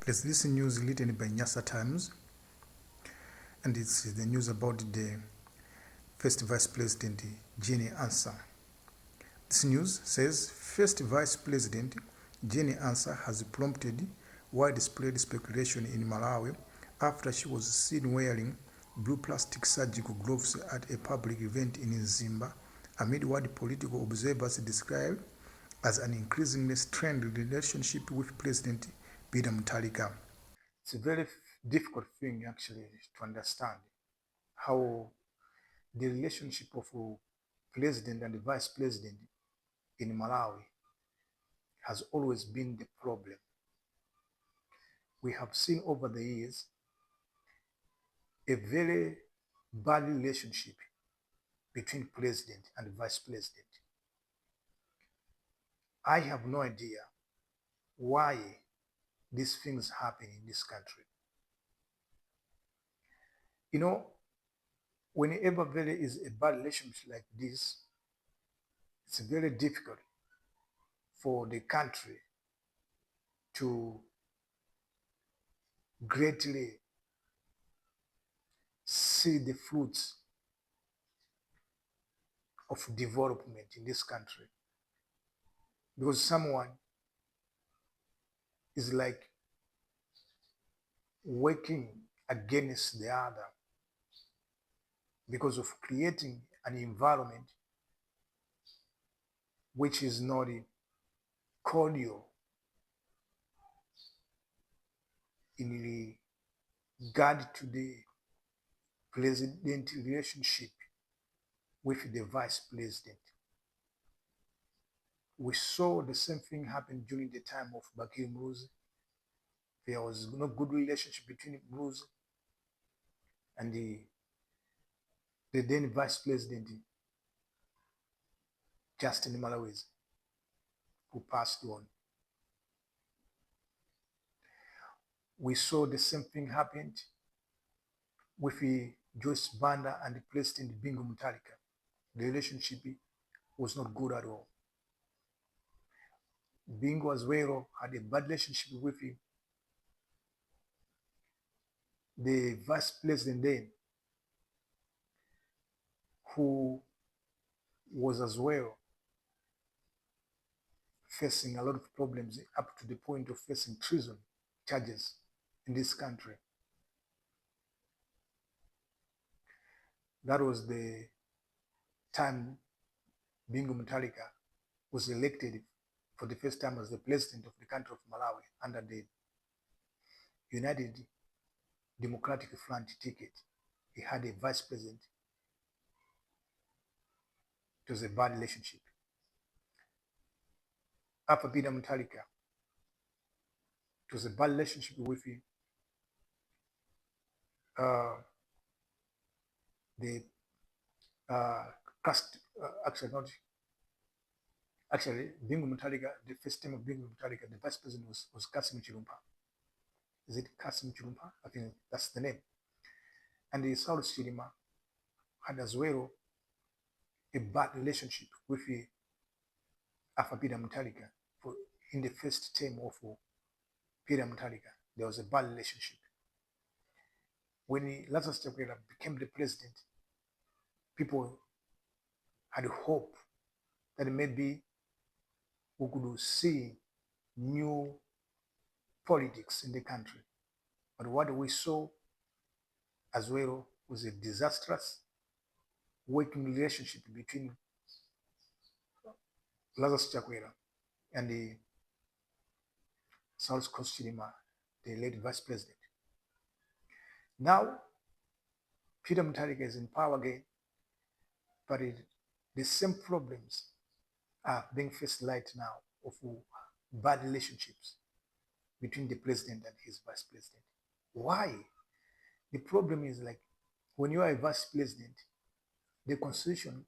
There's this news written by Nyasa Times, and it's the news about the first Vice President, Jenny Ansa. This news says first Vice President Jenny Ansa has prompted widespread speculation in Malawi after she was seen wearing blue plastic surgical gloves at a public event in Zimba, amid what political observers describe as an increasingly strained relationship with President Peter Muntharika. It's a very difficult thing actually to understand how the relationship of a president and the vice president in Malawi has always been the problem. We have seen over the years a very bad relationship between president and vice president. I have no idea why these things happen in this country. You know, whenever there is a bad relationship like this, it's very difficult for the country to greatly see the fruits of development in this country, because someone is like working against the other because of creating an environment which is not cordial in regard to the president relationship with the vice president. We saw the same thing happen during the time of Bakir Mruzi. There was no good relationship between Mruzi and the then vice president, Justin Malawizi, who passed on. We saw the same thing happened with Joyce Banda and the President Bingu Muntharika. The relationship was not good at all. Bingu as well had a bad relationship with the vice president then, who was as well facing a lot of problems up to the point of facing treason charges in this country. That was the time Bingu Muntharika was elected for the first time as the president of the country of Malawi under the United Democratic Front ticket. He had a vice president. It was a bad relationship. After Peter Muntharika, it was a bad relationship with the actually Bingu Muntharika, the first time of Bingu Muntharika, the vice president was Kasim Chilumpa. Is it Kasim Chilumpa? I think that's the name. And the South Chilima had as well a bad relationship with Peter Muntharika. In the first term of Peter Muntharika, there was a bad relationship. When Lazarus Chakwera became the president, people had hope that maybe we could see new politics in the country. But what we saw as well was a disastrous working relationship between Lazarus Chakwera and the South Coast Chilima, the late vice president. Now, Peter Muntharika is in power again, but the same problems are being faced right now of bad relationships between the president and his vice president. Why? The problem is like when you are a vice president, the constitution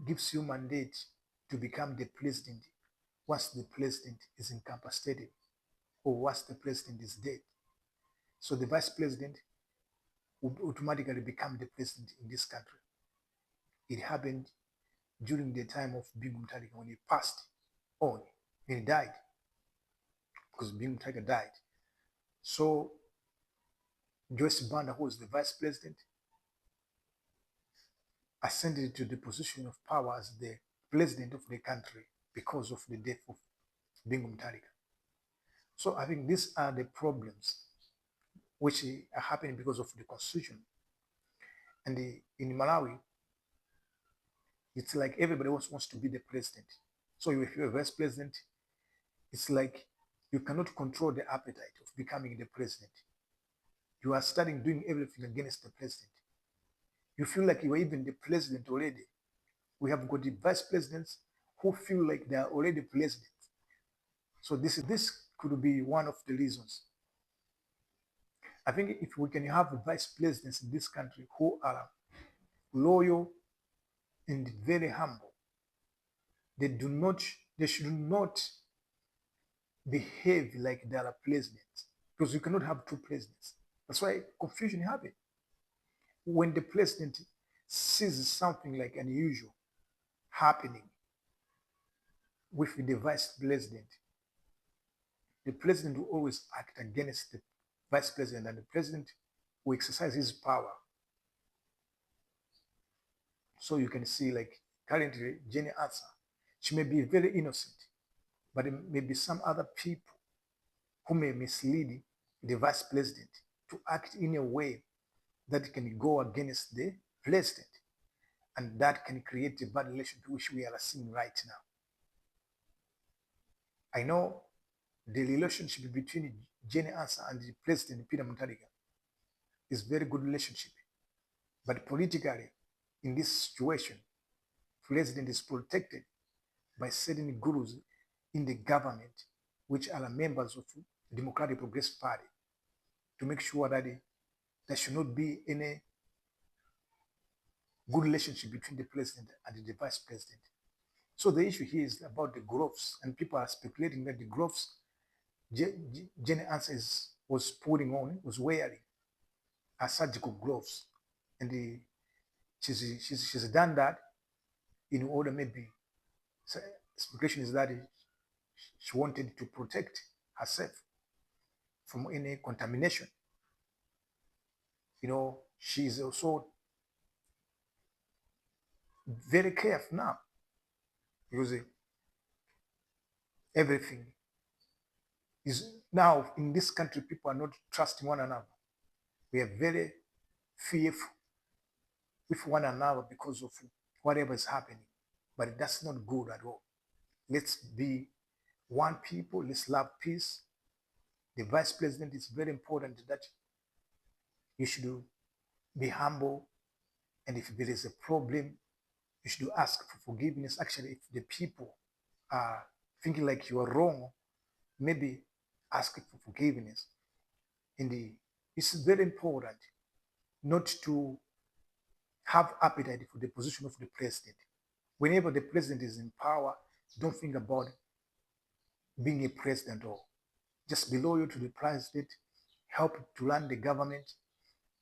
gives you mandate to become the president once the president is incapacitated or once the president is dead. So the vice president would automatically become the president in this country. It happened during the time of Bingu Muntharika when he passed on, when he died, because Bingu Muntharika died. So Joyce Banda, who was the vice president, ascended to the position of power as the president of the country because of the death of Bingu Muntharika. So I think these are the problems which are happening because of the constitution. And in Malawi, it's like everybody wants to be the president. So if you're a vice president, it's like you cannot control the appetite of becoming the president. You are starting doing everything against the president. You feel like you are even the president already. We have got the vice presidents who feel like they are already president. So this could be one of the reasons. I think if we can have vice presidents in this country who are loyal and very humble, they should not behave like they are presidents, because you cannot have two presidents. That's why confusion happens. When the president sees something like unusual happening with the vice president will always act against the vice president, and the president will exercise his power. So you can see, like currently, Jenny Ansa, she may be very innocent, but it may be some other people who may mislead the vice president to act in a way that can go against the president, and that can create a bad relationship which we are seeing right now. I know the relationship between Jenny Ansa and the president Peter Muntharika is very good relationship, but politically, in this situation, president is protected by certain gurus in the government, which are members of the Democratic Progressive Party, to make sure that there should not be any good relationship between the president and the vice president. So the issue here is about the gloves, and people are speculating that the gloves Jenny Ansa was wearing are surgical gloves, and she's done that in order, maybe speculation is that she wanted to protect herself from any contamination. She is also very careful now, because everything is now in this country, people are not trusting one another. We are very fearful with one another because of whatever is happening, but that's not good at all. Let's be one people, let's love peace. The vice president is very important that you should be humble, and if there is a problem, you should ask for forgiveness. Actually, if the people are thinking like you are wrong, maybe ask for forgiveness. It's very important not to have appetite for the position of the president. Whenever the president is in power, don't think about being a president, or just be loyal to the president, help to run the government,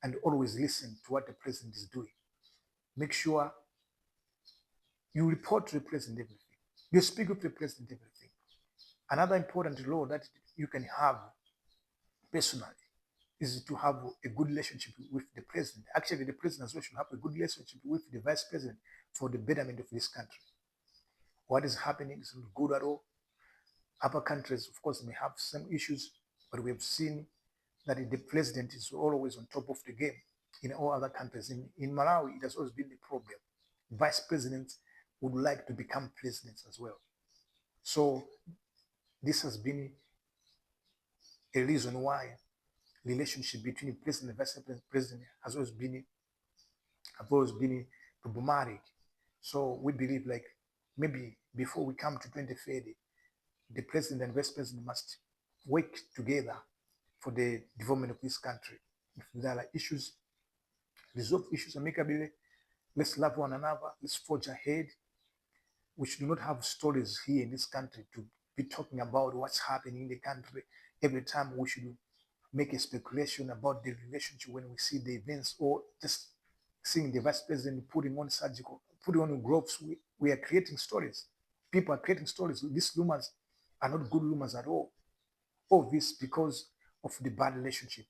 and always listen to what the president is doing. Make sure you report to the president everything. You speak with the president everything. Another important law that you can have personally is to have a good relationship with the president. Actually, the president as well should have a good relationship with the vice president for the betterment of this country. What is happening is not good at all. Other countries, of course, may have some issues, but we have seen that the president is always on top of the game in all other countries. In Malawi, it has always been the problem. Vice presidents would like to become presidents as well. So this has been a reason why the relationship between president and vice president has always been problematic. So we believe, like, maybe before we come to 2030, the president and vice president must work together for the development of this country. If there are issues, resolve issues amicably. Let's love one another. Let's forge ahead. We should not have stories here in this country to be talking about what's happening in the country. Every time we should make a speculation about the relationship when we see the events, or just seeing the vice president putting on gloves. We are creating stories. People are creating stories. These rumors are not good rumors at all. All this because of the bad relationship.